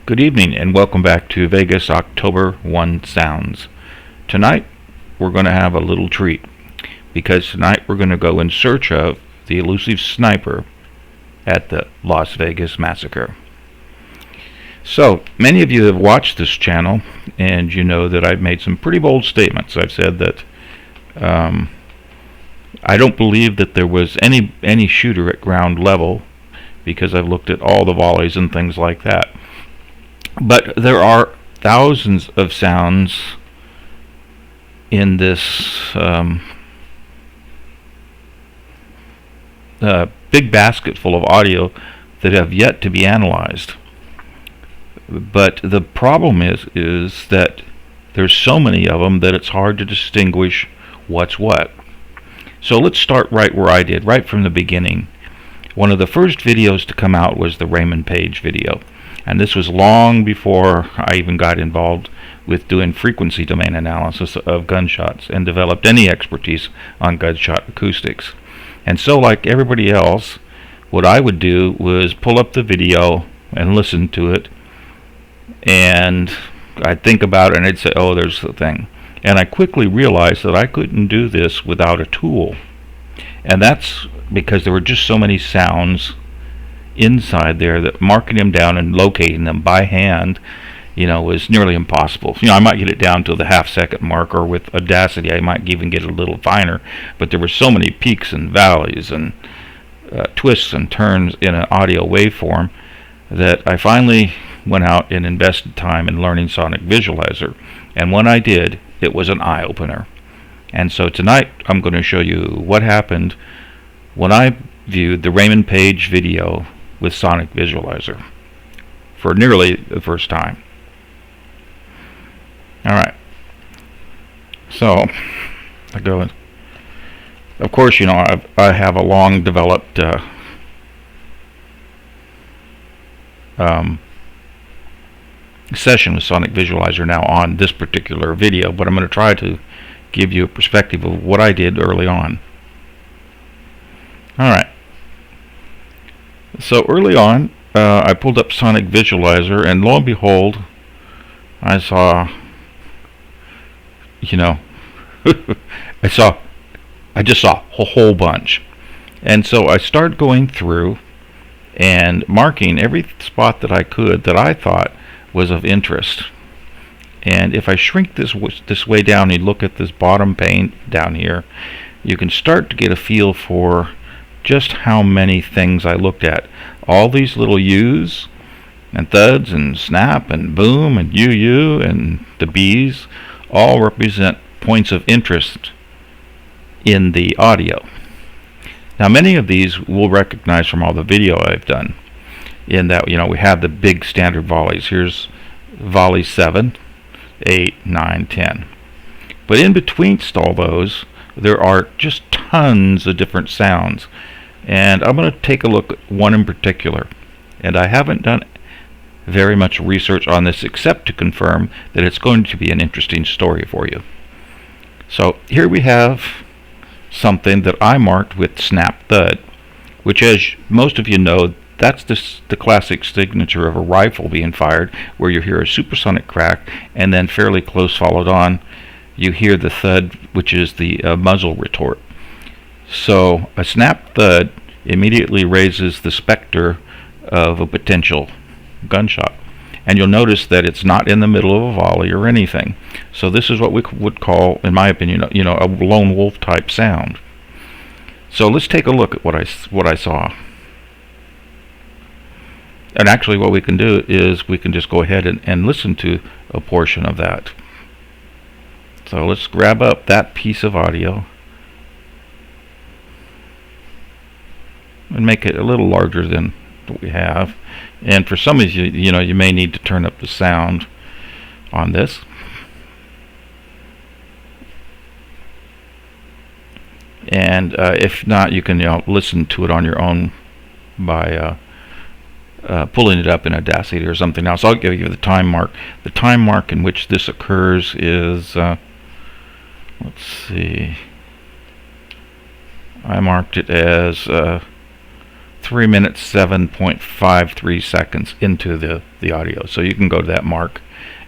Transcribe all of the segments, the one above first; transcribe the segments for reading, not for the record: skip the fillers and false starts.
Good evening and welcome back to Vegas October 1 Sounds. Tonight we're going to have a little treat because tonight we're going to go in search of the elusive sniper at the Las Vegas massacre. So, many of you have watched this channel and you know that I've made some pretty bold statements. I've said that I don't believe that there was any shooter at ground level because I've looked at all the volleys and things like that. But there are thousands of sounds in this big basket full of audio that have yet to be analyzed. But the problem is that there's so many of them that it's hard to distinguish what's what. So let's start right where I did, right from the beginning. One of the first videos to come out was the Raymond Page video. And this was long before I even got involved with doing frequency domain analysis of gunshots and developed any expertise on gunshot acoustics. And so, like everybody else, what I would do was pull up the video and listen to it, and I'd think about it and I'd say, oh, there's the thing. And I quickly realized that I couldn't do this without a tool. And that's because there were just so many sounds inside there that marking them down and locating them by hand, was nearly impossible. I might get it down to the half-second mark, or with Audacity I might even get it a little finer, but there were so many peaks and valleys and twists and turns in an audio waveform that I finally went out and invested time in learning Sonic Visualizer. And when I did, it was an eye-opener. And so tonight I'm going to show you what happened when I viewed the Raymond Page video with Sonic Visualizer for nearly the first time. Alright, so I go, of course, I have a long developed session with Sonic Visualizer now on this particular video, but I'm going to try to give you a perspective of what I did early on. Alright, so early on I pulled up Sonic Visualizer, and lo and behold, I saw, I just saw a whole bunch. And so I started going through and marking every spot that I could that I thought was of interest. And if I shrink this way down and look at this bottom pane down here, you can start to get a feel for just how many things I looked at. All these little U's and thuds and snap and boom and UU and the B's all represent points of interest in the audio. Now, many of these we'll recognize from all the video I've done, in that we have the big standard volleys. Here's volley 7, 8, 9, 10. But in betweenst all those, there are just tons of different sounds. And I'm going to take a look at one in particular. And I haven't done very much research on this except to confirm that it's going to be an interesting story for you. So here we have something that I marked with snap thud, which, as most of you know, that's the classic signature of a rifle being fired, where you hear a supersonic crack and then fairly close followed on you hear the thud, which is the muzzle retort. So a snap thud immediately raises the specter of a potential gunshot. And you'll notice that it's not in the middle of a volley or anything. So this is what we would call, in my opinion, a lone wolf type sound. So let's take a look at what I saw. And actually what we can do is we can just go ahead and listen to a portion of that. So let's grab up that piece of audio and make it a little larger than what we have. And for some of you, you may need to turn up the sound on this. And if not, you can listen to it on your own by pulling it up in Audacity or something else. I'll give you the time mark. The time mark in which this occurs is, let's see, I marked it as 3 minutes 7.53 seconds into the audio. So you can go to that mark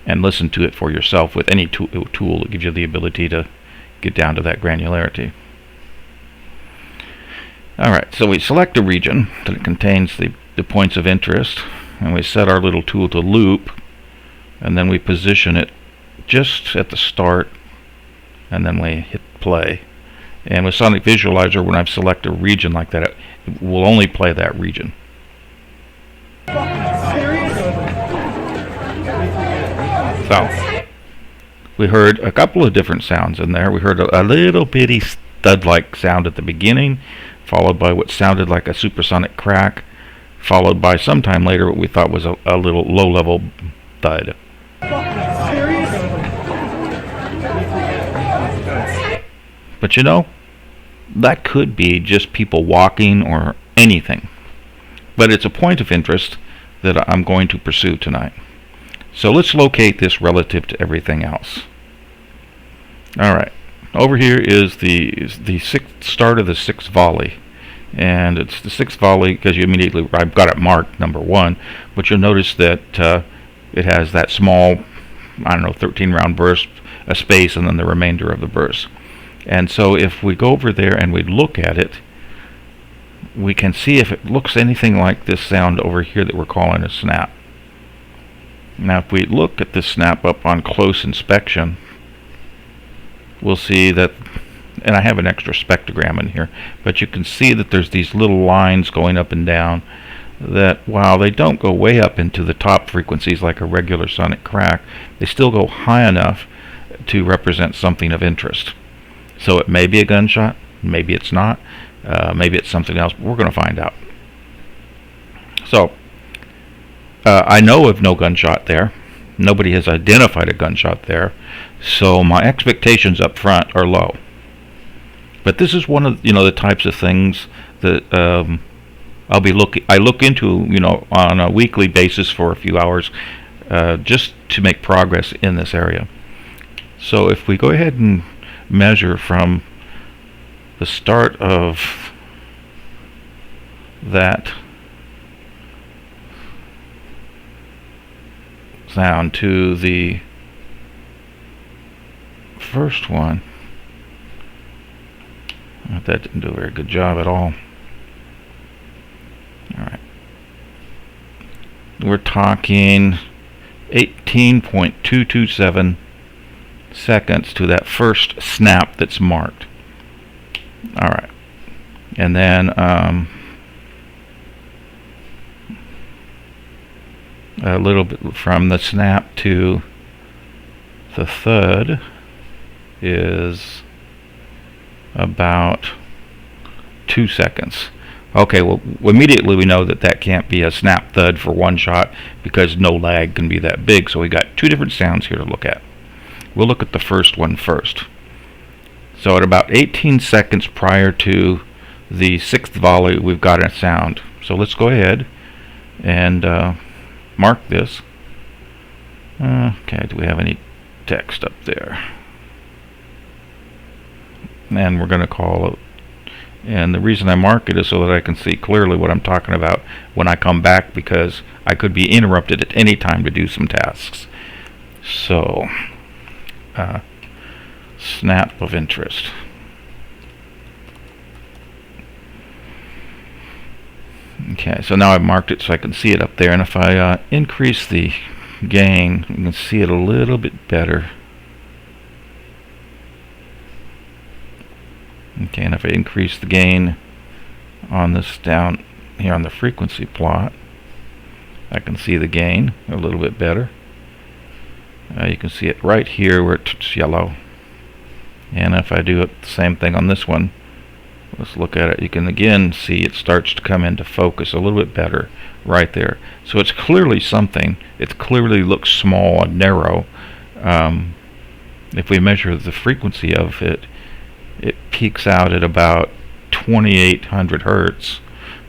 and listen to it for yourself with any tool that gives you the ability to get down to that granularity. Alright, so we select a region that contains the points of interest, and we set our little tool to loop, and then we position it just at the start, and then we hit play. And with Sonic Visualizer, when I select a region like that, it will only play that region. So, we heard a couple of different sounds in there. We heard a little bitty stud-like sound at the beginning, followed by what sounded like a supersonic crack, followed by sometime later what we thought was a little low-level thud. But you know, that could be just people walking or anything. But it's a point of interest that I'm going to pursue tonight. So let's locate this relative to everything else. Alright, over here is the start of the sixth volley. And it's the sixth volley because I've got it marked number 1, but you'll notice that it has that small, 13 round burst, a space, and then the remainder of the burst. And so if we go over there and we look at it, we can see if it looks anything like this sound over here that we're calling a snap. Now if we look at this snap up on close inspection, we'll see that, and I have an extra spectrogram in here, but you can see that there's these little lines going up and down that, while they don't go way up into the top frequencies like a regular sonic crack, they still go high enough to represent something of interest. So it may be a gunshot, maybe it's not, maybe it's something else, but we're going to find out. So, I know of no gunshot there. Nobody has identified a gunshot there, so my expectations up front are low. But this is one of the types of things that I look into on a weekly basis for a few hours, just to make progress in this area. So if we go ahead and measure from the start of that sound to the first one, that didn't do a very good job at all. Alright, we're talking 18.227 seconds to that first snap that's marked. Alright, and then a little bit from the snap to the thud is about 2 seconds. Okay, well, immediately we know that can't be a snap thud for one shot because no lag can be that big, so we got two different sounds here to look at. We'll look at the first one first. So at about 18 seconds prior to the sixth volley, we've got a sound. So let's go ahead and mark this. Okay, do we have any text up there? And we're going to call it, and the reason I mark it is so that I can see clearly what I'm talking about when I come back, because I could be interrupted at any time to do some tasks. So snap of interest. Okay, so now I've marked it so I can see it up there, and if I increase the gain, you can see it a little bit better. Okay, and if I increase the gain on this down here on the frequency plot, I can see the gain a little bit better. You can see it right here where it's yellow. And if I do it the same thing on this one, let's look at it. You can again see it starts to come into focus a little bit better right there. So it's clearly something. It clearly looks small and narrow. If we measure the frequency of it, it peaks out at about 2800 hertz.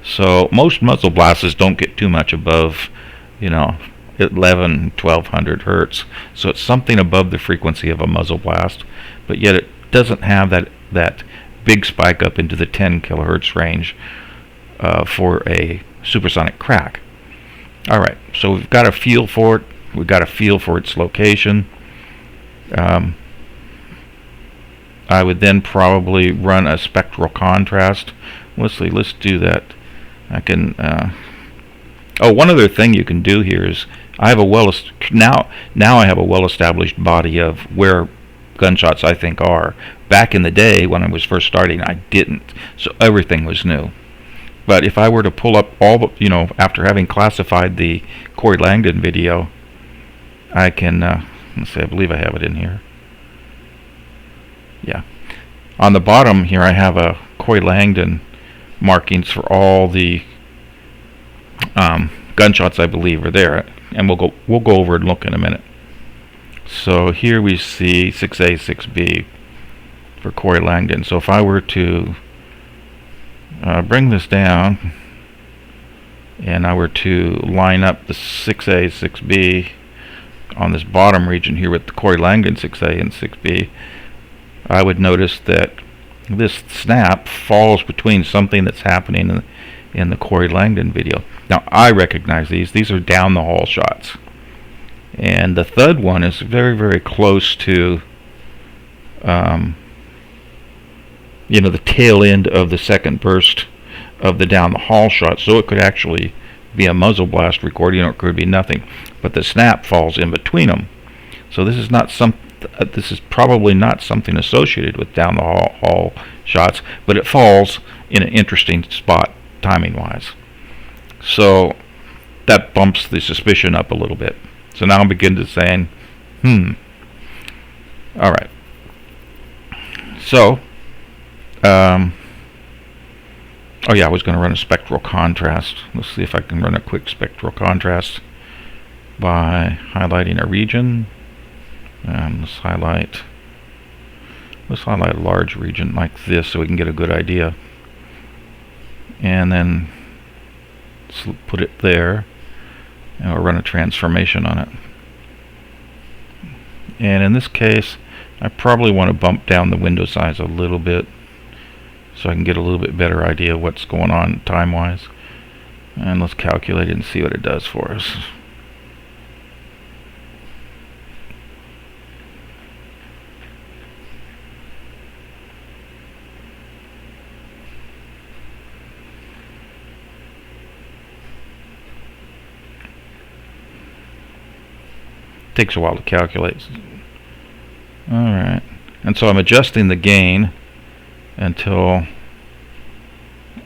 So most muzzle blasts don't get too much above 1200 hertz. So it's something above the frequency of a muzzle blast, but yet it doesn't have that big spike up into the 10 kilohertz range for a supersonic crack. Alright, so we've got a feel for it. We've got a feel for its location. I would then probably run a spectral contrast. Let's see, let's do that. I can one other thing you can do here is I have a now I have a well-established body of where gunshots I think are. Back in the day when I was first starting, I didn't, so everything was new. But if I were to pull up all the, after having classified the Corey Langdon video, I can let's see, I believe I have it in here. Yeah, on the bottom here I have a Corey Langdon markings for all the gunshots I believe are there, and we'll go over and look in a minute. So here we see 6A, 6B for Corey Langdon. So if I were to bring this down and I were to line up the 6A, 6B on this bottom region here with the Corey Langdon 6A and 6B, I would notice that this snap falls between something that's happening in the Corey Langdon video. Now I recognize these are down the hall shots, and the thud one is very, very close to the tail end of the second burst of the down the hall shot, so it could actually be a muzzle blast recording, or it could be nothing, but the snap falls in between them. So this is not this is probably not something associated with down the hall shots, but it falls in an interesting spot timing wise. So that bumps the suspicion up a little bit. So now I'm beginning to saying, alright. So I was going to run a spectral contrast. Let's see if I can run a quick spectral contrast by highlighting a region. Let's highlight a large region like this so we can get a good idea, and then put it there, and we'll run a transformation on it. And in this case I probably want to bump down the window size a little bit so I can get a little bit better idea of what's going on time wise, and let's calculate it and see what it does for us. Takes a while to calculate. Alright, and so I'm adjusting the gain until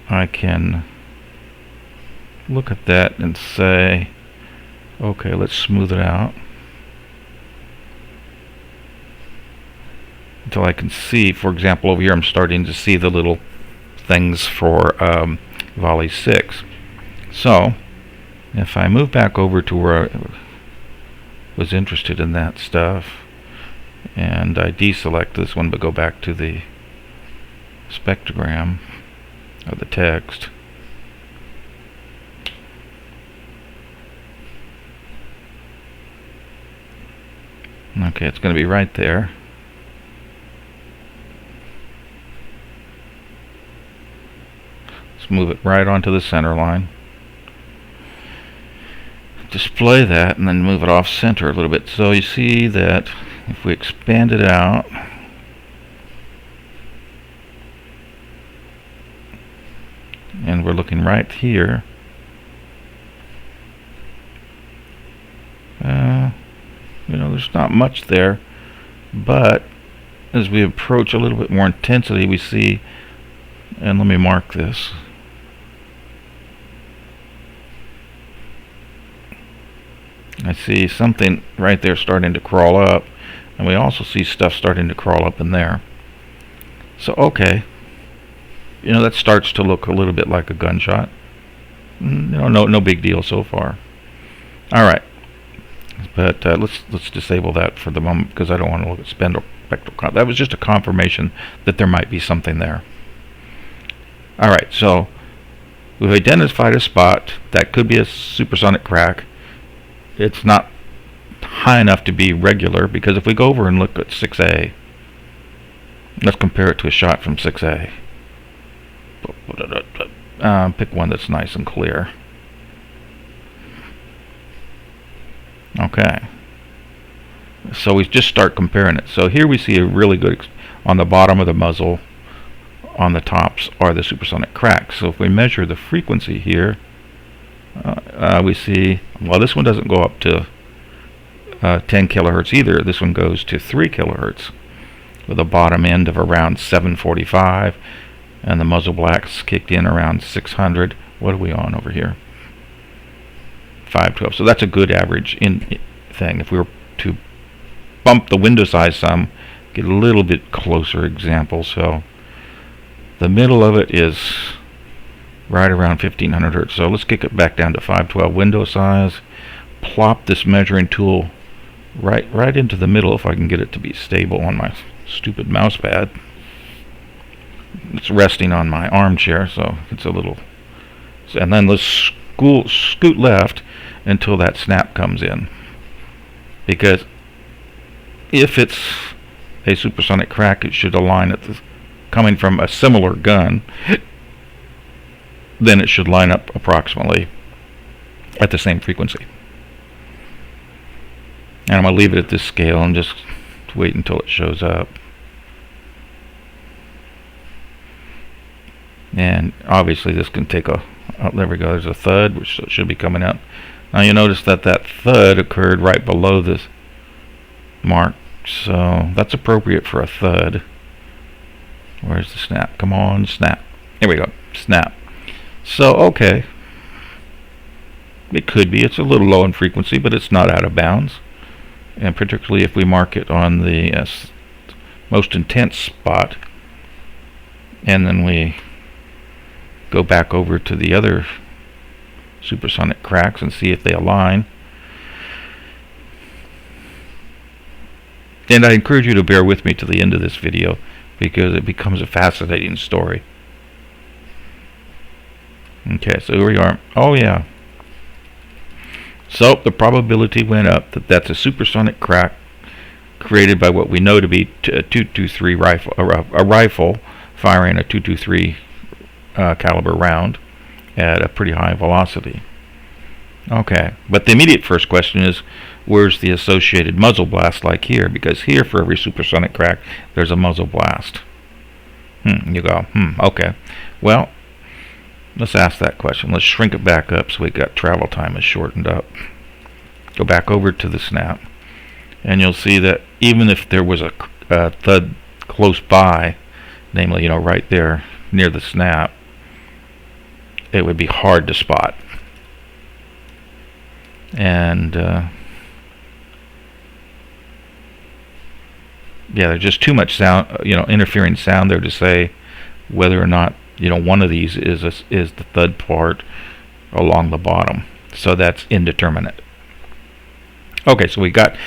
I can look at that and say, okay, let's smooth it out until I can see, for example, over here I'm starting to see the little things for volley 6. So if I move back over to where I was interested in that stuff, and I deselect this one but go back to the spectrogram of the text, okay, it's going to be right there. Let's move it right onto the center line, display that, and then move it off center a little bit. So you see that if we expand it out, and we're looking right here, there's not much there, but as we approach a little bit more intensity, we see, and let me mark this, I see something right there starting to crawl up, and we also see stuff starting to crawl up in there. So okay, that starts to look a little bit like a gunshot. No big deal so far. All right, but let's disable that for the moment because I don't want to look at spectral. That was just a confirmation that there might be something there. All right, so we've identified a spot that could be a supersonic crack. It's not high enough to be regular, because if we go over and look at 6A, let's compare it to a shot from 6A. pick one that's nice and clear. Okay. So we just start comparing it. So here we see a really good, on the bottom of the muzzle, on the tops are the supersonic cracks. So if we measure the frequency here, we see, well, this one doesn't go up to 10 kilohertz either. This one goes to 3 kilohertz with a bottom end of around 745, and the muzzle blacks kicked in around 600. What are we on over here? 512. So that's a good average thing. If we were to bump the window size some, get a little bit closer example. So the middle of it is right around 1500 hertz. So let's kick it back down to 512 window size. Plop this measuring tool right into the middle if I can get it to be stable on my stupid mouse pad. It's resting on my armchair, so it's a little. And then let's scoot left until that snap comes in. Because if it's a supersonic crack, it should align coming from a similar gun. Then it should line up approximately at the same frequency. And I'm going to leave it at this scale and just wait until it shows up. And obviously this can take a, oh, there we go, there's a thud, which should be coming out. Now you notice that that thud occurred right below this mark, so that's appropriate for a thud. Where's the snap? Come on, snap. Here we go, snap. So, okay. It could be, it's a little low in frequency, but it's not out of bounds. And particularly if we mark it on the most intense spot, and then we go back over to the other supersonic cracks and see if they align. And I encourage you to bear with me to the end of this video, because it becomes a fascinating story. Okay, so here we are. Oh yeah. So the probability went up that that's a supersonic crack created by what we know to be a .223 rifle, a rifle firing a .223 caliber round at a pretty high velocity. Okay, but the immediate first question is, where's the associated muzzle blast like here? Because here, for every supersonic crack, there's a muzzle blast. You go, okay. Well, let's ask that question. Let's shrink it back up so we got travel time is shortened up. Go back over to the snap, and you'll see that even if there was a thud close by, namely, right there near the snap, it would be hard to spot. And yeah, there's just too much sound, interfering sound there to say whether or not one of these is the thud part along the bottom. So that's indeterminate. Okay, so we've got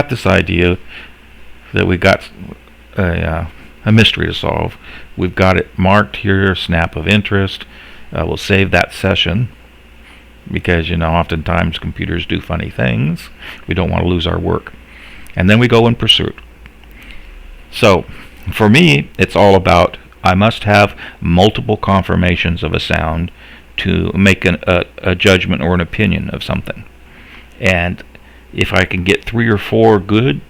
this idea that we got a mystery to solve. We've got it marked here, snap of interest. We'll save that session, because oftentimes computers do funny things. We don't want to lose our work. And then we go in pursuit. So for me, it's all about, I must have multiple confirmations of a sound to make a judgment or an opinion of something. And if I can get 3 or 4 good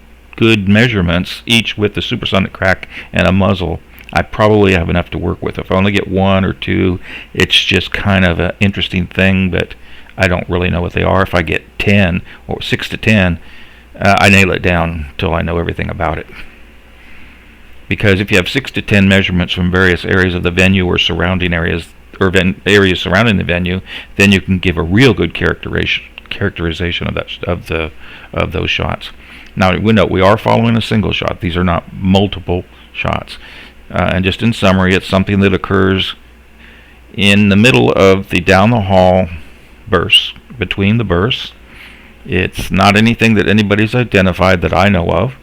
measurements, each with the supersonic crack and a muzzle, I probably have enough to work with. If I only get 1 or 2, it's just kind of an interesting thing, but I don't really know what they are. If I get 10 or 6 to 10, I nail it down till I know everything about it. Because if you have 6 to 10 measurements from various areas of the venue or surrounding areas, or areas surrounding the venue, then you can give a real good characterization of those shots. Now we know we are following a single shot. These are not multiple shots. And just in summary, it's something that occurs in the middle of the down the hall bursts, between the bursts. It's not anything that anybody's identified that I know of.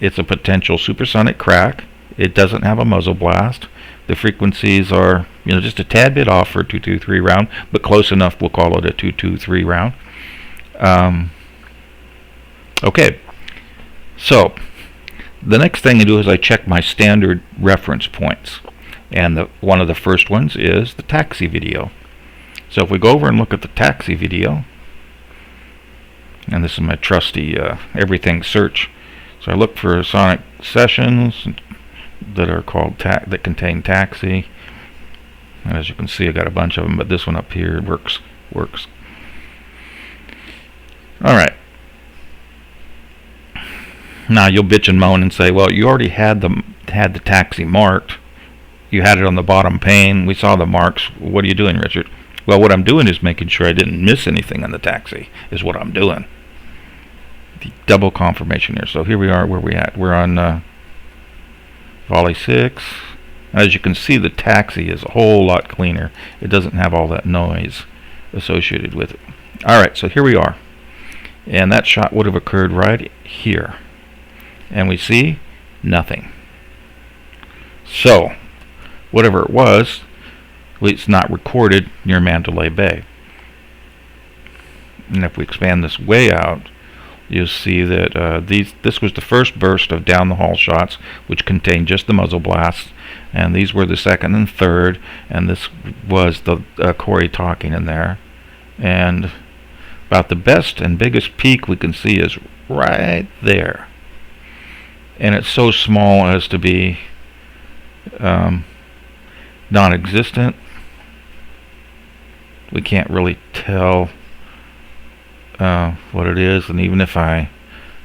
It's a potential supersonic crack. It doesn't have a muzzle blast. The frequencies are, just a tad bit off for a .223 round, but close enough. We'll call it a .223 round. Okay, so the next thing I do is I check my standard reference points. And one of the first ones is the taxi video. So if we go over and look at the taxi video, and this is my trusty everything search. So I look for sonic sessions that are called that contain taxi. And as you can see, I got a bunch of them, but this one up here works. All right. Now you'll bitch and moan and say, well, you already had the taxi marked. You had it on the bottom pane. We saw the marks. What are you doing, Richard? Well, what I'm doing is making sure I didn't miss anything on the taxi, is what I'm doing. The double confirmation here. So here we are, where we at? We're on volley 6. As you can see, the taxi is a whole lot cleaner. It doesn't have all that noise associated with it. Alright, so here we are. And that shot would have occurred right here. And we see nothing. So, whatever it was, it's not recorded near Mandalay Bay. And if we expand this way out, you'll see that this was the first burst of down the hall shots, which contained just the muzzle blasts, and these were the second and third, and this was the Corey talking in there. And about the best and biggest peak we can see is right there, and it's so small as to be non-existent. We can't really tell what it is, and even if I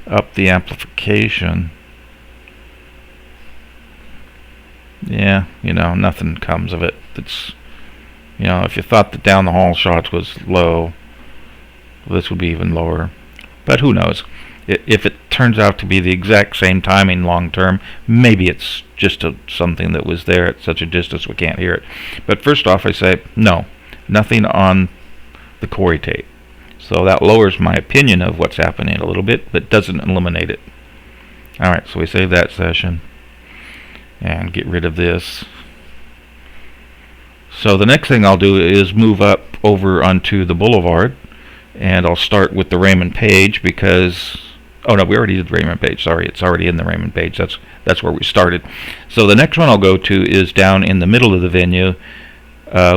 up the amplification, yeah, nothing comes of it. It's, if you thought the down the hall shots was low, this would be even lower. But who knows? If it turns out to be the exact same timing long term, maybe it's just something that was there at such a distance we can't hear it. But first off, I say no, nothing on the Corey tape. So that lowers my opinion of what's happening a little bit, but doesn't eliminate it. Alright, so we save that session and get rid of this. So the next thing I'll do is move up over onto the boulevard, and I'll start with the Raymond Page because, oh no, we already did Raymond Page, sorry, it's already in the Raymond Page, that's where we started. So the next one I'll go to is down in the middle of the venue,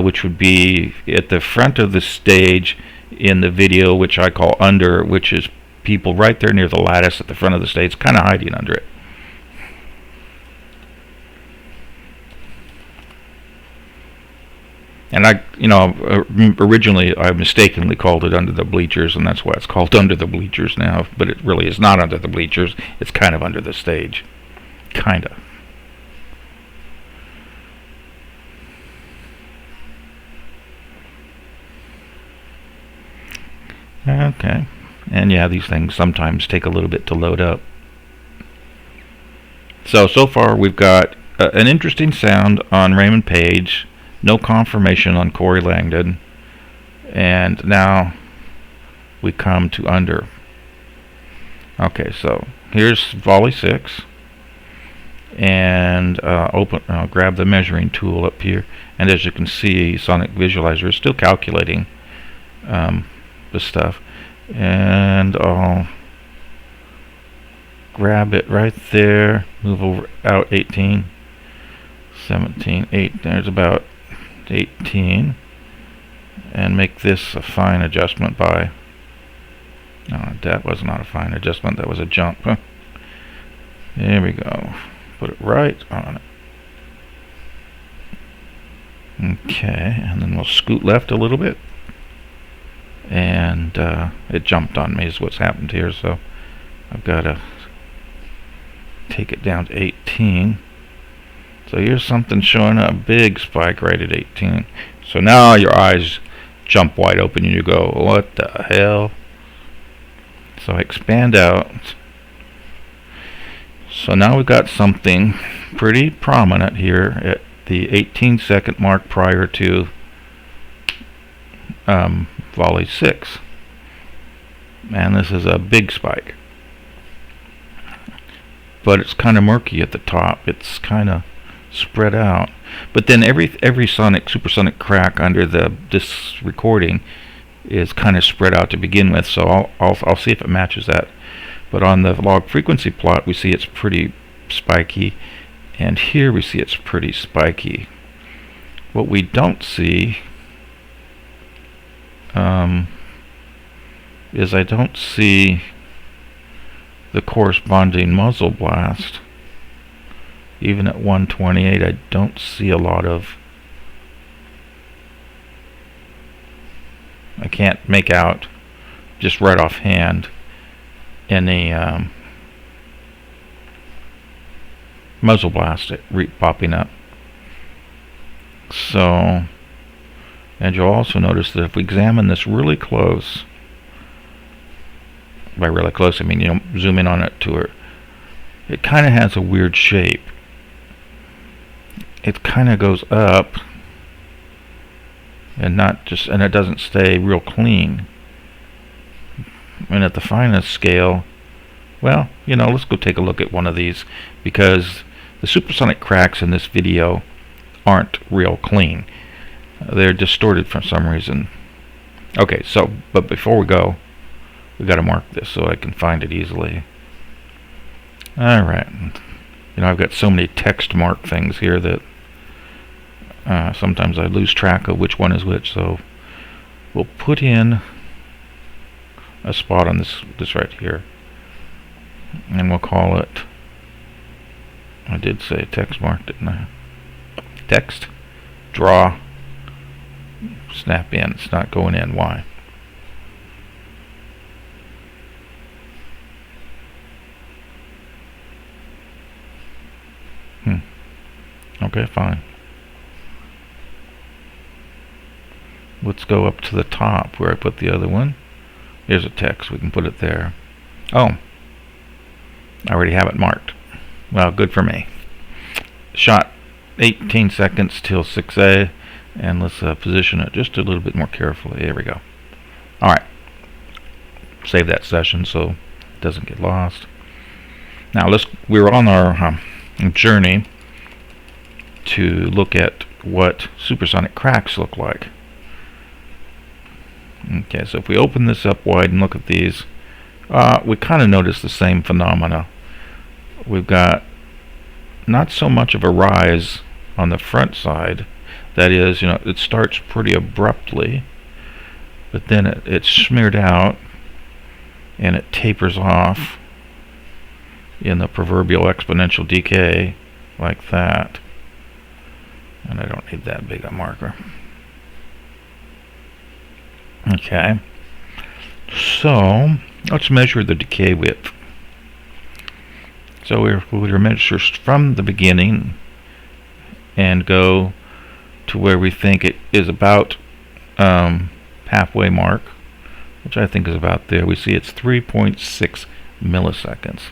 which would be at the front of the stage in the video, which I call under, which is people right there near the lattice at the front of the stage, kind of hiding under it. And originally I mistakenly called it under the bleachers, and that's why it's called under the bleachers now, but it really is not under the bleachers, it's kind of under the stage. Kinda. Okay, and yeah, these things sometimes take a little bit to load up. So far we've got an interesting sound on Raymond Page, no confirmation on Corey Langdon, and now we come to under. Okay, so here's volley 6, and I'll grab the measuring tool up here, and as you can see, Sonic Visualizer is still calculating the stuff, and I'll grab it right there, move over out 18, 17, 8, there's about 18, and make this a fine adjustment by, no, that was not a fine adjustment, that was a jump. Huh? There we go, put it right on it. Okay, and then we'll scoot left a little bit, and it jumped on me is what's happened here, so I've got to take it down to 18. So here's something showing a big spike right at 18. So now your eyes jump wide open and you go, what the hell? So I expand out. So now we've got something pretty prominent here at the 18-second mark prior to volley 6. And this is a big spike. But it's kind of murky at the top. It's kind of spread out. But then every supersonic crack under this recording is kind of spread out to begin with. So I'll see if it matches that. But on the log frequency plot, we see it's pretty spiky, and here we see it's pretty spiky. What we don't see is I don't see the corresponding muzzle blast. Even at 128, I don't see a lot of... I can't make out, just right offhand, any muzzle blast popping up. So, and you'll also notice that if we examine this really close, by really close I mean, you know, zoom in on it to her, it kind of has a weird shape. It kind of goes up and it doesn't stay real clean. And at the finest scale, well, you know, let's go take a look at one of these, because the supersonic cracks in this video aren't real clean. They're distorted for some reason. Okay, so, but before we go, we got to mark this so I can find it easily. Alright. You know, I've got so many text mark things here that sometimes I lose track of which one is which, so we'll put in a spot on this right here, and we'll call it, I did say text mark, didn't I? Text, draw, snap in. It's not going in. Why? Okay, fine. Let's go up to the top where I put the other one. Here's a text. We can put it there. Oh, I already have it marked. Well, good for me. Shot 18 seconds till 6A, and let's position it just a little bit more carefully. There we go. Alright. Save that session so it doesn't get lost. Now we're on our journey to look at what supersonic cracks look like. Okay, so if we open this up wide and look at these, we kind of notice the same phenomena. We've got not so much of a rise on the front side. That is, you know, it starts pretty abruptly, but then it's smeared out and it tapers off in the proverbial exponential decay like that. And I don't need that big a marker. Okay, so let's measure the decay width. So we'll measure from the beginning and go to where we think it is about halfway mark, which I think is about there. We see it's 3.6 milliseconds.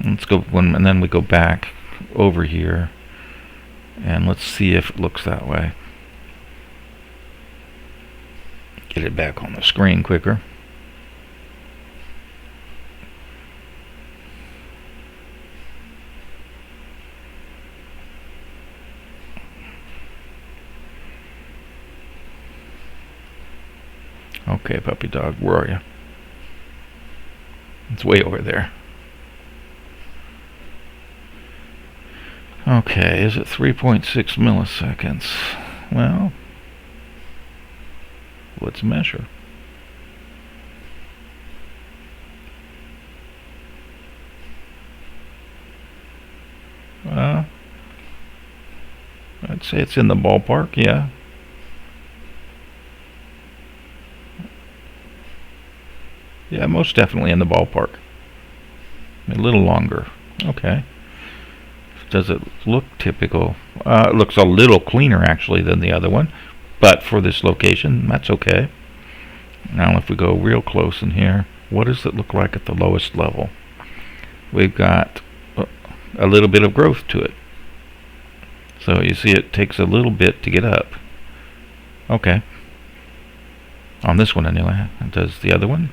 Let's go and then we go back over here and let's see if it looks that way. Get it back on the screen quicker. Okay, puppy dog, where are you? It's way over there. Okay, is it 3.6 milliseconds? Well, let's measure. I'd say it's in the ballpark, yeah. Yeah, most definitely in the ballpark. A little longer. Okay. Does it look typical? It looks a little cleaner actually than the other one, but for this location, that's okay. Now if we go real close in here, what does it look like at the lowest level? We've got a little bit of growth to it. So you see it takes a little bit to get up. Okay. On this one anyway. Does the other one?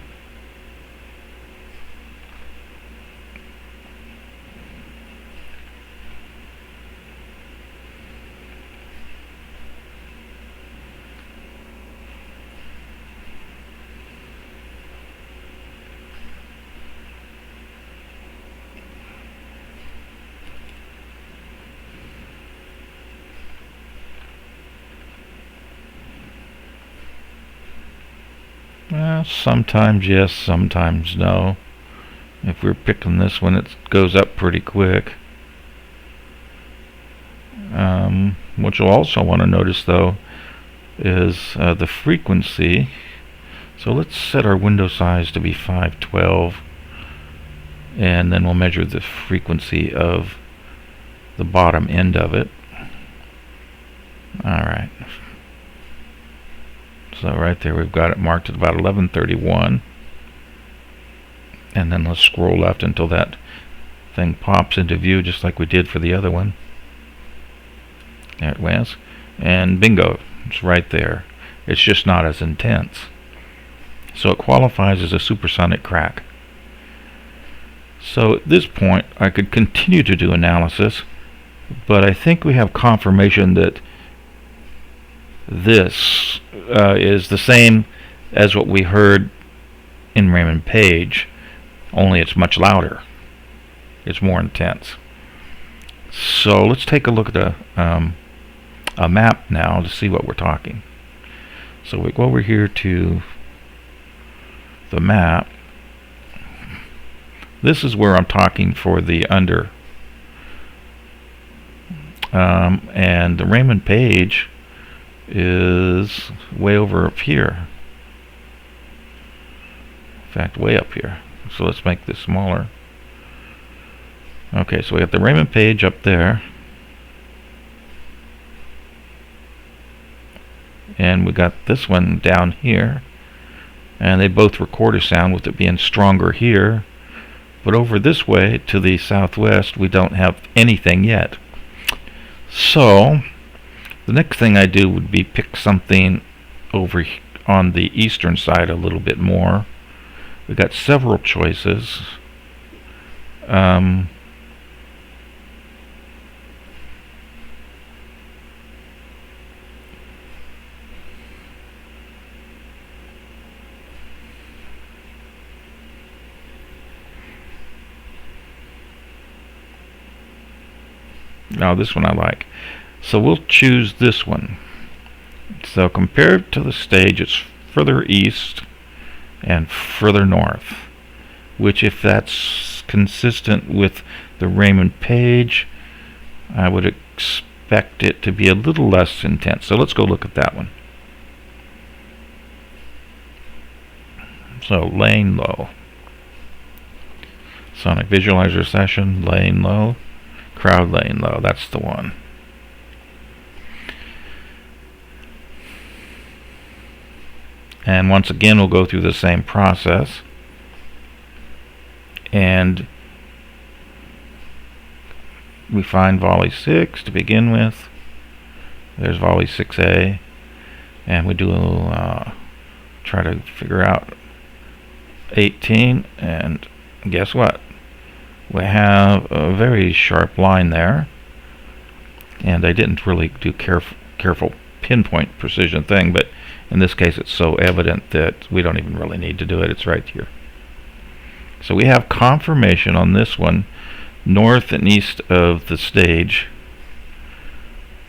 Sometimes yes, sometimes no. If we're picking this one, it goes up pretty quick. What you'll also want to notice, though, is the frequency. So let's set our window size to be 512, and then we'll measure the frequency of the bottom end of it. Alright. So right there we've got it marked at about 1131. And then let's scroll left until that thing pops into view, just like we did for the other one. There it was. And bingo, it's right there. It's just not as intense. So it qualifies as a supersonic crack. So at this point I could continue to do analysis, but I think we have confirmation that this is the same as what we heard in Raymond Page, only it's much louder. It's more intense. So let's take a look at a map now to see what we're talking. So we go over here to the map. This is where I'm talking for the under. And the Raymond Page is way over up here. In fact, way up here. So let's make this smaller. Okay, so we got the Raymond Page up there. And we got this one down here. And they both record a sound, with it being stronger here. But over this way to the southwest, we don't have anything yet. So the next thing I do would be pick something over on the eastern side a little bit more. We've got several choices. Now this one I like. So we'll choose this one. So compared to the stage, it's further east and further north, which, if that's consistent with the Raymond Page, I would expect it to be a little less intense. So let's go look at that one. So lane low. Sonic visualizer session, lane low. Crowd lane low, that's the one. And once again we'll go through the same process, and we find volley 6 to begin with. There's volley 6A, and we do try to figure out 18, and guess what? We have a very sharp line there, and I didn't really do careful pinpoint precision thing, but in this case it's so evident that we don't even really need to do it. It's right here. So we have confirmation on this one, north and east of the stage,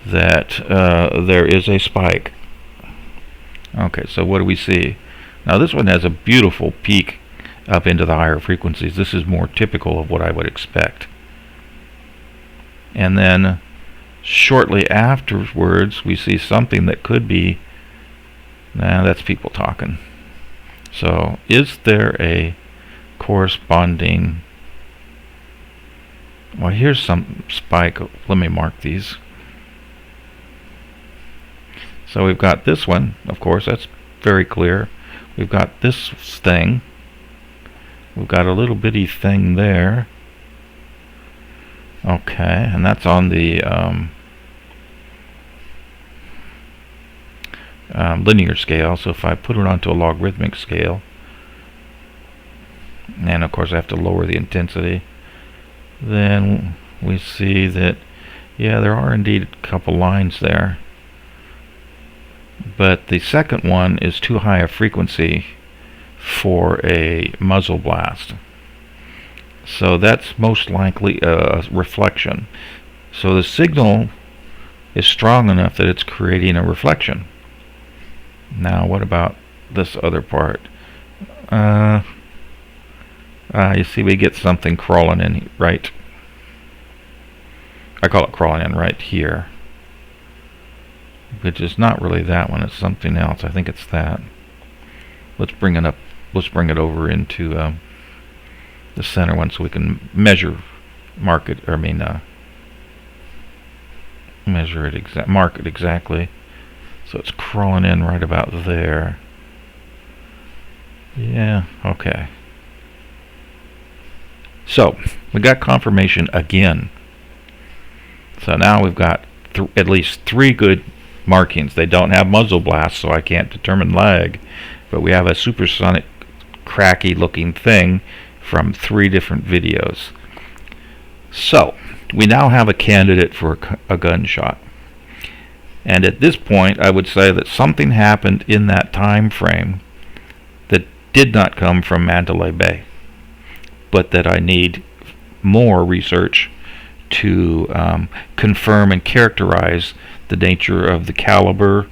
that there is a spike. Okay, so what do we see? Now this one has a beautiful peak up into the higher frequencies. This is more typical of what I would expect. And then shortly afterwards we see something that could be, that's people talking. So is there a corresponding, well, here's some spike. Let me mark these. So we've got this one, of course, that's very clear. We've got this thing. We've got a little bitty thing there. Okay, and that's on the linear scale. So if I put it onto a logarithmic scale, and of course I have to lower the intensity, then we see that, yeah, there are indeed a couple lines there. But the second one is too high a frequency for a muzzle blast. So that's most likely a reflection. So the signal is strong enough that it's creating a reflection. Now what about this other part? You see we get something crawling in right. I call it crawling in right here, which is not really that one. It's something else. I think it's that. Let's bring it up. Let's bring it over into the center one so we can measure, mark it. Or I mean, measure it mark it exactly. So it's crawling in right about there. Yeah. Okay. So we got confirmation again. So now we've got at least 3 good markings. They don't have muzzle blast, so I can't determine lag, but we have a supersonic cracky looking thing from 3 different videos. So we now have a candidate for a gunshot, and at this point I would say that something happened in that time frame that did not come from Mandalay Bay, but that I need more research to confirm and characterize the nature of the caliber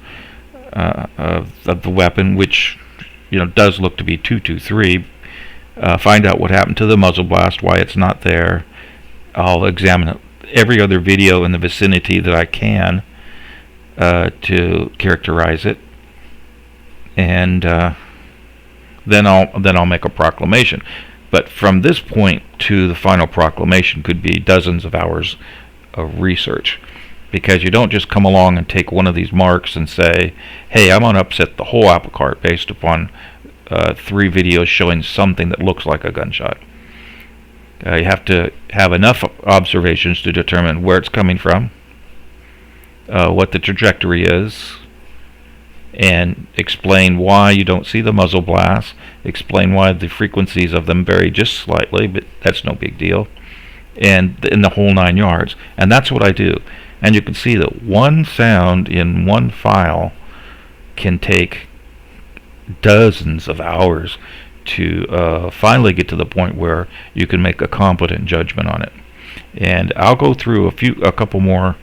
of the weapon, which does look to be 223. Find out what happened to the muzzle blast, why it's not there. I'll examine every other video in the vicinity that I can to characterize it, and then I'll make a proclamation. But from this point to the final proclamation could be dozens of hours of research, because you don't just come along and take one of these marks and say, hey, I'm going to upset the whole apple cart based upon 3 videos showing something that looks like a gunshot. You have to have enough observations to determine where it's coming from, what the trajectory is, and explain why you don't see the muzzle blast, explain why the frequencies of them vary just slightly, but that's no big deal, and in the whole 9 yards. And that's what I do. And you can see that one sound in one file can take dozens of hours to finally get to the point where you can make a competent judgment on it. And I'll go through a couple more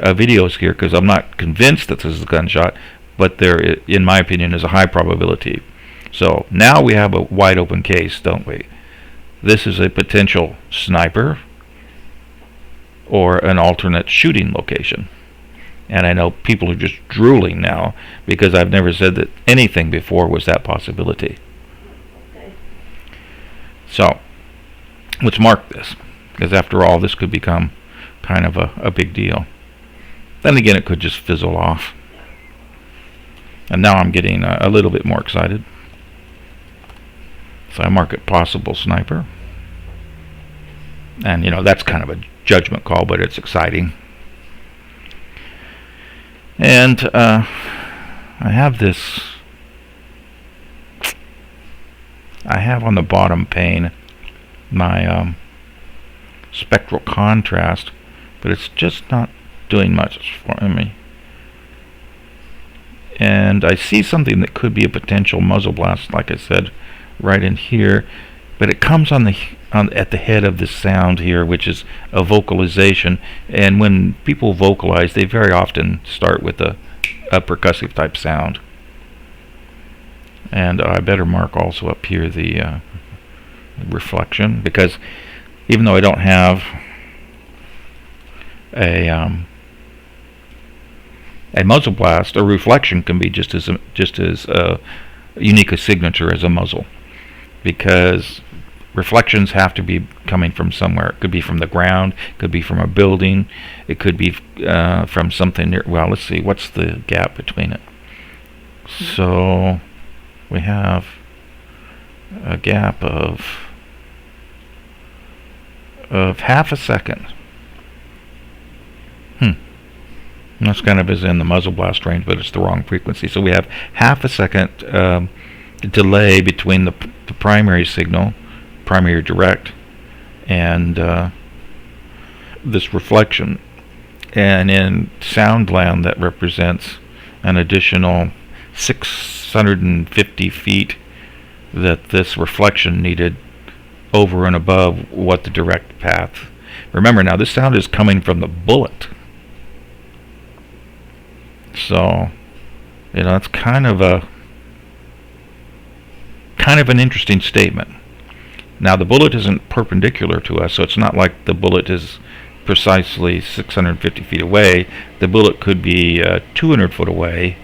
videos here, because I'm not convinced that this is a gunshot, but there, in my opinion, is a high probability. So now we have a wide open case, don't we? This is a potential sniper or an alternate shooting location. And I know people are just drooling now, because I've never said that anything before was that possibility. Okay. So let's mark this, because after all, this could become kind of a big deal. Then again, it could just fizzle off. And now I'm getting a little bit more excited. So I mark it possible sniper. And that's kind of a judgment call, but it's exciting. And I have this. I have on the bottom pane my spectral contrast, but it's just not doing much for me. And I see something that could be a potential muzzle blast, like I said, right in here, but it comes at the head of this sound here, which is a vocalization. And when people vocalize, they very often start with a percussive type sound. And I better mark also up here the reflection, because even though I don't have a muzzle blast, a reflection can be just as unique a signature as a muzzle, because reflections have to be coming from somewhere. It could be from the ground, it could be from a building, it could be from something near. Well, let's see, what's the gap between it? So we have a gap of half a second. That's kind of is in the muzzle blast range, but it's the wrong frequency. So we have half a second delay between the primary signal, primary direct, and this reflection. And in Soundland, that represents an additional 650 feet that this reflection needed over and above what the direct path. Remember now, this sound is coming from the bullet. So, it's kind of kind of an interesting statement. Now the bullet isn't perpendicular to us, so it's not like the bullet is precisely 650 feet away. The bullet could be 200 foot away,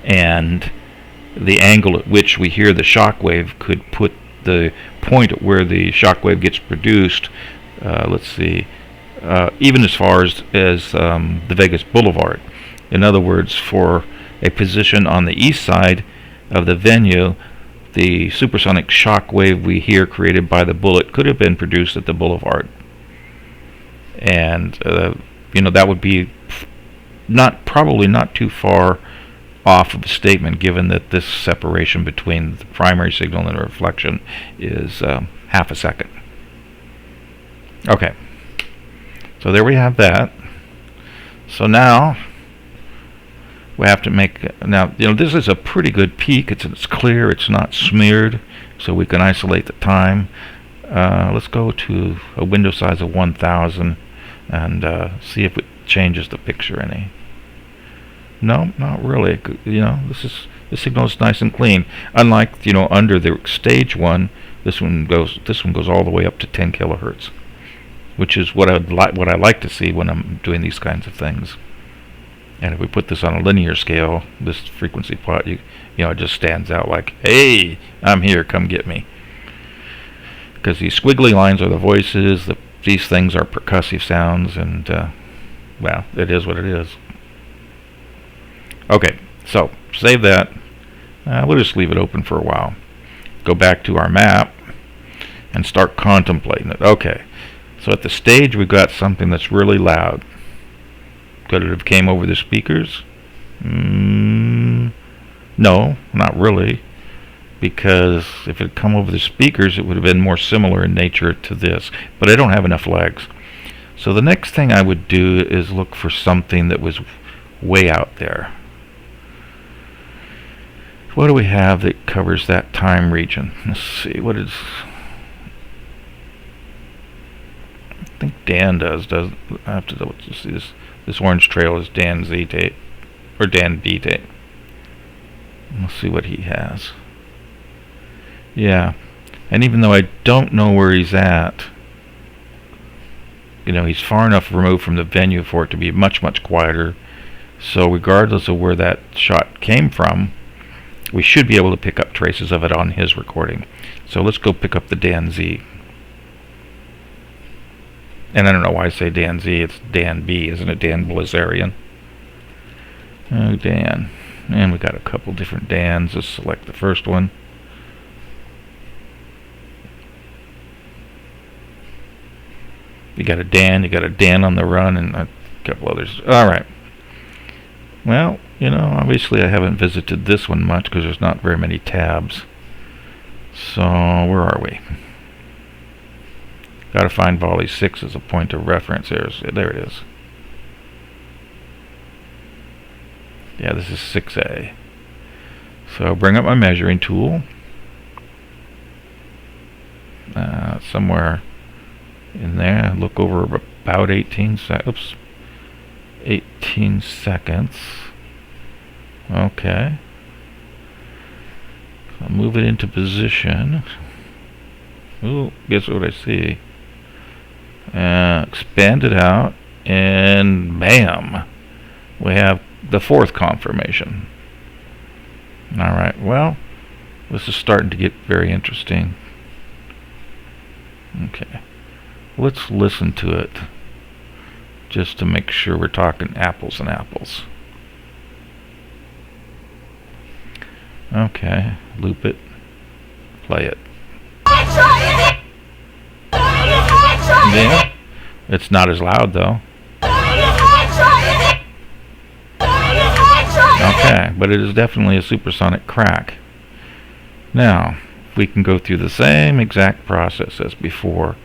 and the angle at which we hear the shock wave could put the point at where the shock wave gets produced, let's see, even as far as the Vegas Boulevard. In other words, for a position on the east side of the venue, the supersonic shock wave we hear created by the bullet could have been produced at the boulevard. And that would be probably not too far off of the statement, given that this separation between the primary signal and the reflection is half a second. Okay, so there we have that. So now we have to make, this is a pretty good peak. It's clear, it's not smeared, so we can isolate the time. Let's go to a window size of 1000 and see if it changes the picture any. No, not really. This signal is nice and clean. Unlike under the stage one, this one goes all the way up to 10 kilohertz, which is what I like to see when I'm doing these kinds of things. And if we put this on a linear scale, this frequency plot, it just stands out like, hey, I'm here, come get me. Because these squiggly lines are the voices, these things are percussive sounds, and well, it is what it is. Okay, so save that. We'll just leave it open for a while. Go back to our map and start contemplating it. Okay, so at the stage we've got something that's really loud. Could it have came over the speakers? No, not really. Because if it had come over the speakers, it would have been more similar in nature to this. But I don't have enough legs. So the next thing I would do is look for something that was way out there. What do we have that covers that time region? Let's see, what is... I think Dan does. I have to see this. This orange trail is Dan Z tape, or Dan B tape. Let's see what he has. Yeah, and even though I don't know where he's at, he's far enough removed from the venue for it to be much, much quieter. So regardless of where that shot came from, we should be able to pick up traces of it on his recording. So let's go pick up the Dan Z. And I don't know why I say Dan Z, it's Dan B, isn't it? Dan Blazarian. Oh, Dan. And we got a couple different Dans. Let's select the first one. You got a Dan on the run, and a couple others. Alright. Well, obviously I haven't visited this one much because there's not very many tabs. So, where are we? Got to find volley 6 as a point of reference. There it is. Yeah, this is 6A. So bring up my measuring tool. Somewhere in there. Look over about 18 seconds. 18 seconds. Okay. I'll move it into position. Ooh, guess what I see? Expand it out, and bam, we have the fourth confirmation. Alright, well, this is starting to get very interesting. Okay, let's listen to it just to make sure we're talking apples and apples. Okay, loop it, play it. Yeah, it's not as loud though. Okay, but it is definitely a supersonic crack. Now, we can go through the same exact process as before.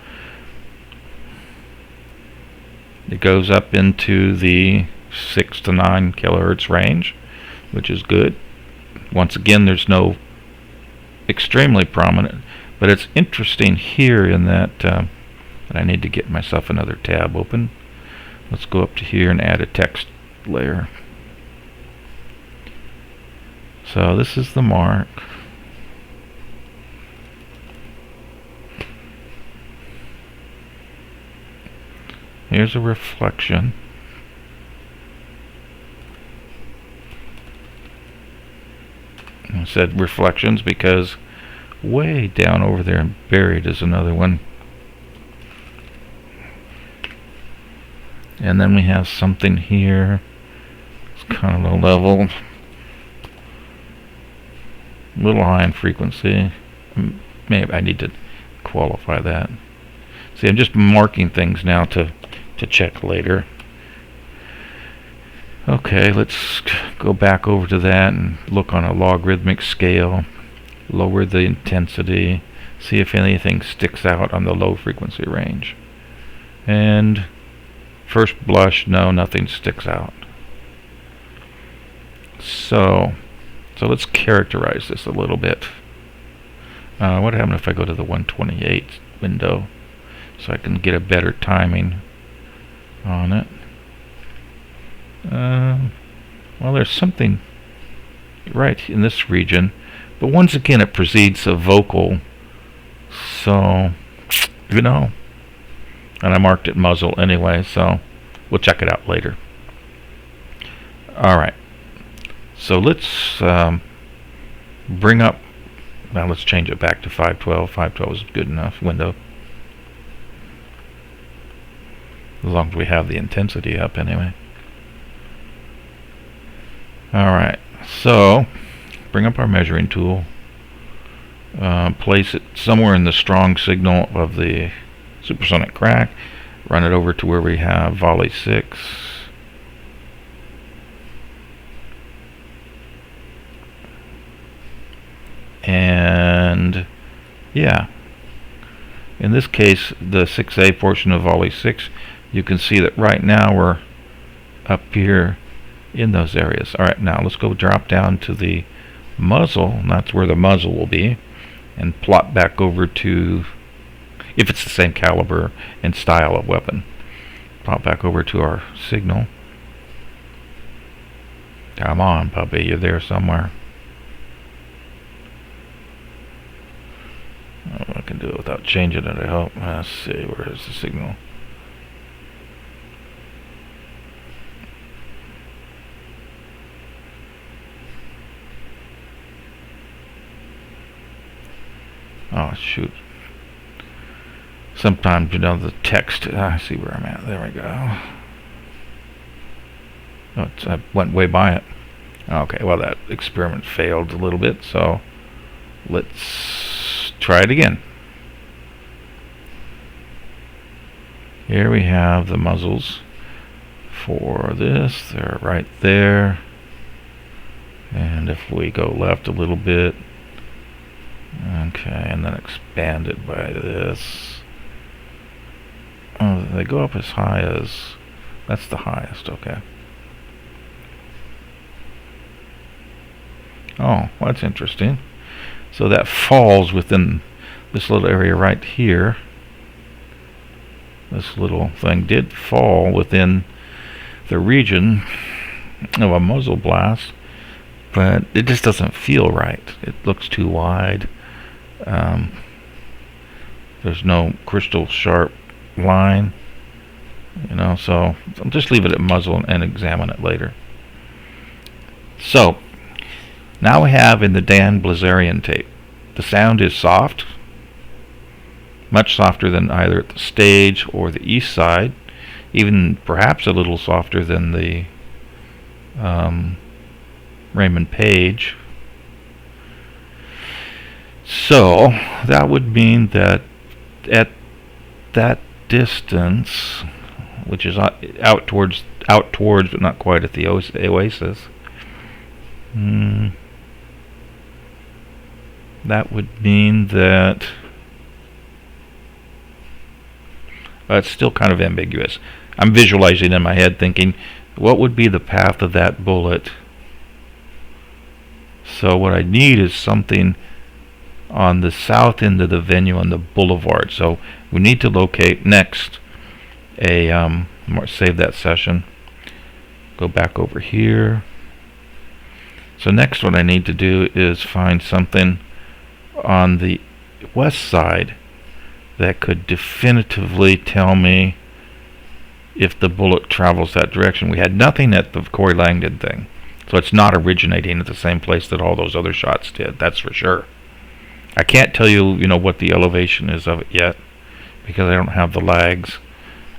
It goes up into the 6 to 9 kilohertz range, which is good. Once again, there's no extremely prominent, but it's interesting here in that I need to get myself another tab open. Let's go up to here and add a text layer. So this is the mark. here's a reflection. I said reflections because way down over there and buried is another one. And then we have something here. It's kind of low level. A little high in frequency. Maybe I need to qualify that. See, I'm just marking things now to check later. Okay, let's go back over to that and look on a logarithmic scale. Lower the intensity. See if anything sticks out on the low frequency range. And first blush, no, nothing sticks out. So let's characterize this a little bit. What happens if I go to the 128 window so I can get a better timing on it? Well, there's something right in this region, but once again it precedes a vocal, so you know, and I marked it muzzle anyway, so we'll check it out later. Alright, so let's bring up, now let's change it back to 512. 512 is good enough window, as long as we have the intensity up anyway. Alright, so bring up our measuring tool, place it somewhere in the strong signal of the supersonic crack, run it over to where we have volley 6. And yeah, in this case, the 6A portion of volley 6, you can see that right now we're up here in those areas. Alright, now let's go drop down to the muzzle, and that's where the muzzle will be, and plot back over to, if it's the same caliber and style of weapon, plot back over to our signal. Come on, puppy, you're there somewhere. Oh, I can do it without changing it, I hope. Let's see, where's the signal? Oh, shoot. Sometimes, you know, the text, I see where I'm at. There we go. Oh, I went way by it. Okay, well, that experiment failed a little bit, so let's try it again. Here we have the muzzles for this. They're right there. And if we go left a little bit, okay, and then expand it by this. Oh, they go up as high as, that's the highest, okay. Oh, well, that's interesting. So that falls within this little area right here. This little thing did fall within the region of a muzzle blast, but it just doesn't feel right. It looks too wide. There's no crystal sharp line, you know, so I'll just leave it at muzzle and examine it later. So now we have in the Dan Blazarian tape, the sound is soft, much softer than either at the stage or the east side, even perhaps a little softer than the Raymond Page. So that would mean that at that distance, which is out towards but not quite at the oasis, that would mean that it's still kind of ambiguous. I'm visualizing in my head thinking, what would be the path of that bullet? So what I need is something on the south end of the venue on the boulevard. So we need to locate next a save that session, go back over here. So next what I need to do is find something on the west side that could definitively tell me if the bullet travels that direction. We had nothing at the Corey Langdon thing. So it's not originating at the same place that all those other shots did, that's for sure. I can't tell you, what the elevation is of it yet, because I don't have the lags,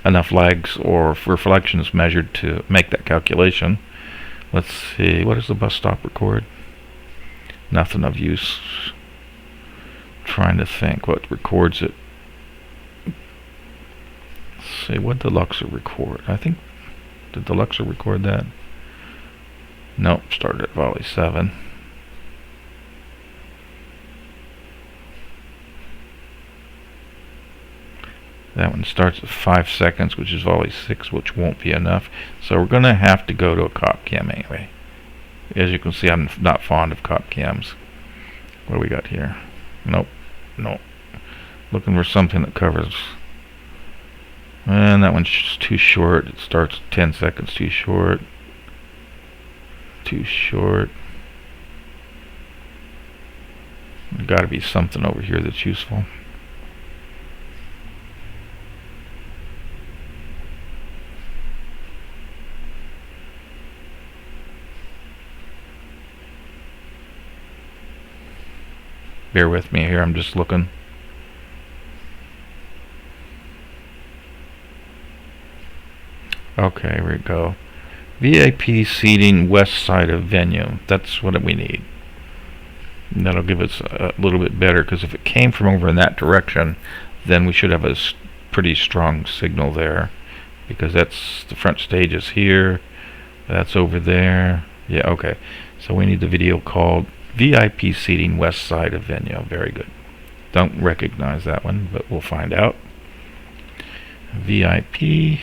enough lags or reflections measured to make that calculation. Let's see, what does the bus stop record? Nothing of use. Trying to think what records it. Let's see, what did the Luxor record? I think, did the Luxor record that? Nope, started at volley 7. That one starts at 5 seconds, which is volley 6, which won't be enough. So we're going to have to go to a cop cam anyway. As you can see, I'm not fond of cop cams. What do we got here? Nope. Looking for something that covers. And that one's just too short. It starts 10 seconds too short. There's got to be something over here that's useful. Bear with me here, I'm just looking. Okay, here we go. VIP seating west side of venue. That's what we need. And that'll give us a little bit better, because if it came from over in that direction, then we should have a pretty strong signal there, because that's the front stage is here, that's over there. Yeah, okay. So we need the video called VIP seating west side of venue. Very good. Don't recognize that one, but we'll find out. VIP.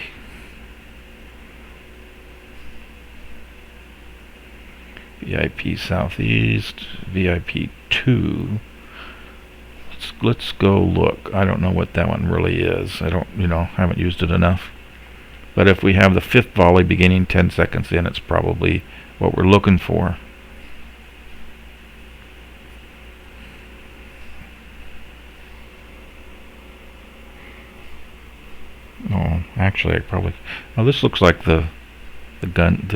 VIP Southeast, VIP 2. Let's go look. I don't know what that one really is. I don't, haven't used it enough. But if we have the 5th volley beginning 10 seconds in, it's probably what we're looking for. Oh, actually, I probably. Oh, this looks like the gun.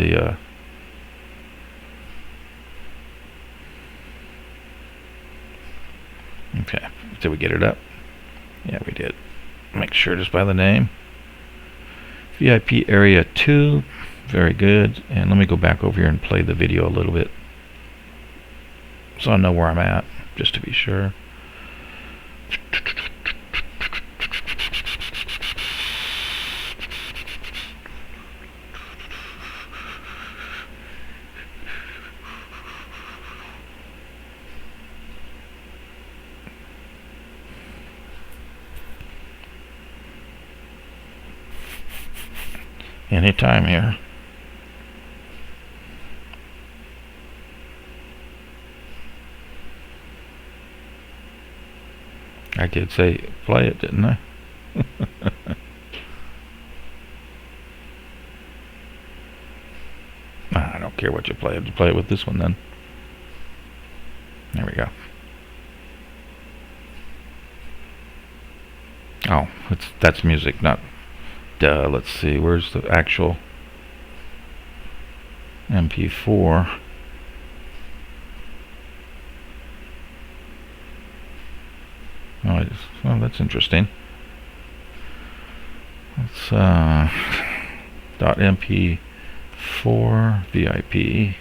Okay, did we get it up? Yeah, we did. Make sure just by the name. VIP area 2, very good. And let me go back over here and play the video a little bit, so I know where I'm at, just to be sure. Any time here. I did say play it, didn't I? I don't care what you play. I have to play it with this one then. There we go. Oh, that's music, not. Let's see, where's the actual MP4? Oh, that's interesting. It's .mp4 VIP.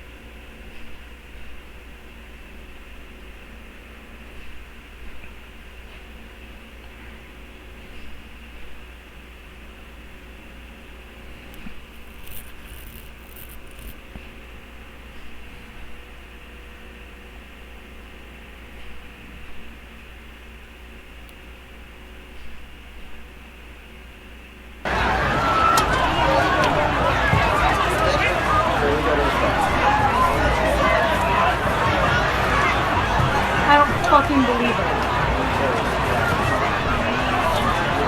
Fucking believe it.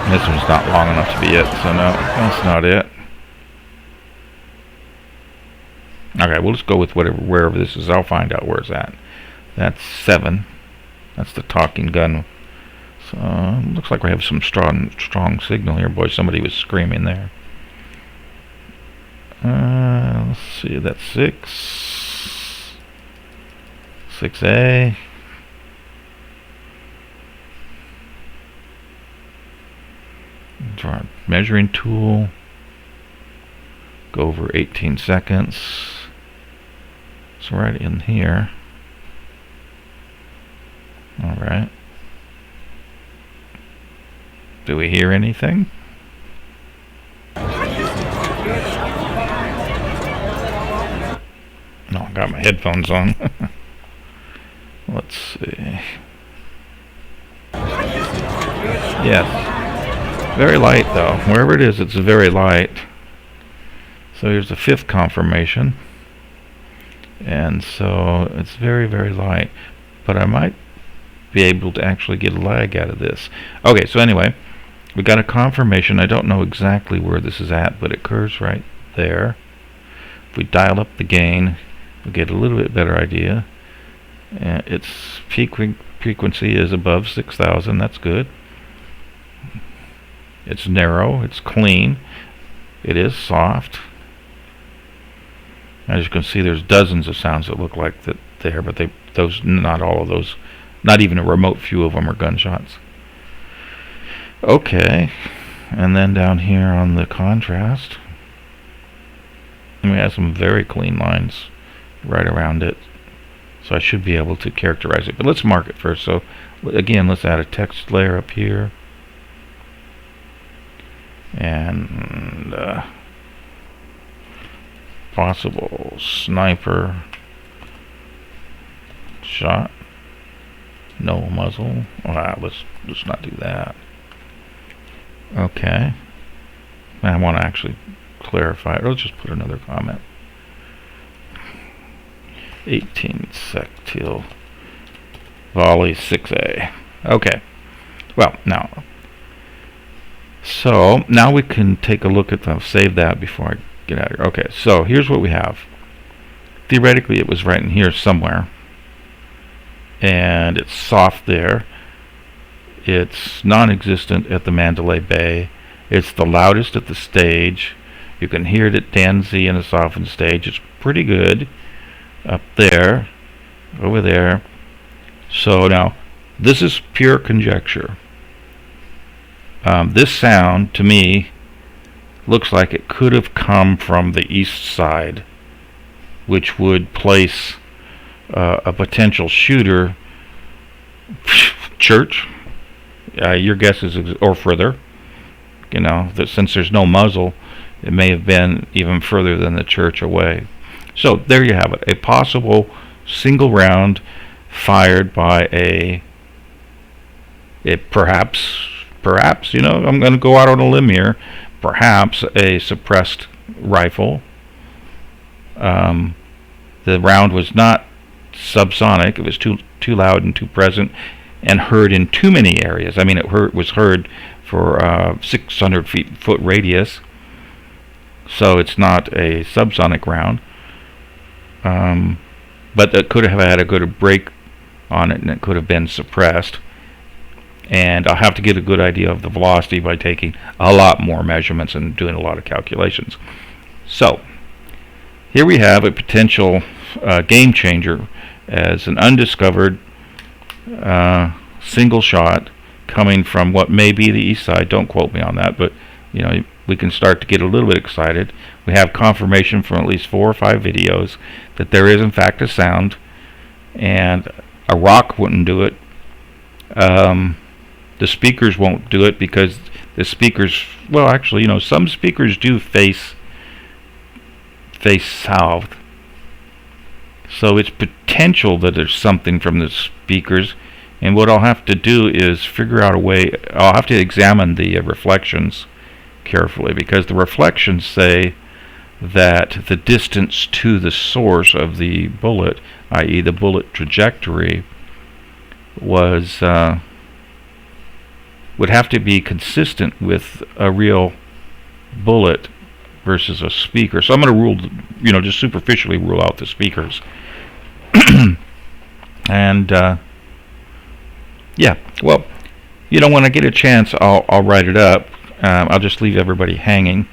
This one's not long enough to be it, so no, that's not it. Okay, we'll just go with wherever this is. I'll find out where it's at. That's 7. That's the talking gun. So looks like we have some strong signal here. Boy, somebody was screaming there. Let's see, that's 6A. Draw a measuring tool. Go over 18 seconds. So right in here. Alright. Do we hear anything? No, I got my headphones on. Let's see. Yes. Very light though. Wherever it is, it's very light. So here's the 5th confirmation. And so it's very, very light. But I might be able to actually get a lag out of this. Okay, so anyway, we got a confirmation. I don't know exactly where this is at, but it occurs right there. If we dial up the gain, we get a little bit better idea. Its peak frequency is above 6,000. That's good. It's narrow. It's clean. It is soft. As you can see, there's dozens of sounds that look like that there, but not all of those, not even a remote few of them are gunshots. Okay, and then down here on the contrast, we have some very clean lines right around it. So I should be able to characterize it. But let's mark it first. So again, let's add a text layer up here. And possible sniper shot. No muzzle. Let's not do that. Okay. I want to actually clarify it. Let's just put another comment. 18 sectile volley 6A. Okay. Well, now. So now we can take a look at them. Save that before I get out of here. Okay. So here's what we have. Theoretically, it was right in here somewhere, and it's soft there. It's non-existent at the Mandalay Bay. It's the loudest at the stage. You can hear it at Danzee in a softened stage. It's pretty good up there, over there. So now, this is pure conjecture. This sound, to me, looks like it could have come from the east side, which would place a potential shooter, church. Your guess is, or further. You know, that since there's no muzzle, it may have been even further than the church away. So there you have it, a possible single round fired by perhaps, you know, I'm going to go out on a limb here, perhaps a suppressed rifle. The round was not subsonic. It was too loud and too present, and heard in too many areas. I mean, it was heard for 600 foot radius, so it's not a subsonic round. But it could have had a good break on it, and it could have been suppressed. And I'll have to get a good idea of the velocity by taking a lot more measurements and doing a lot of calculations. So here we have a potential game changer as an undiscovered single shot coming from what may be the east side. Don't quote me on that, but you know, we can start to get a little bit excited. We have confirmation from at least 4 or 5 videos that there is in fact a sound, and a rock wouldn't do it. The speakers won't do it because the speakers, well, actually, you know, some speakers do face south, so it's potential that there's something from the speakers. And what I'll have to do is figure out a way. I'll have to examine the reflections carefully, because the reflections say that the distance to the source of the bullet, i.e. the bullet trajectory, was would have to be consistent with a real bullet versus a speaker. So I'm going to rule, you know, just superficially rule out the speakers. And yeah, well, you know, when I get a chance, I'll write it up. I'll just leave everybody hanging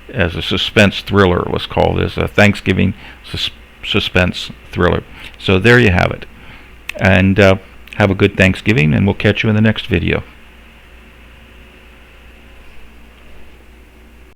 as a suspense thriller. It was called as a Thanksgiving suspense thriller. So there you have it. And have a good Thanksgiving, and we'll catch you in the next video.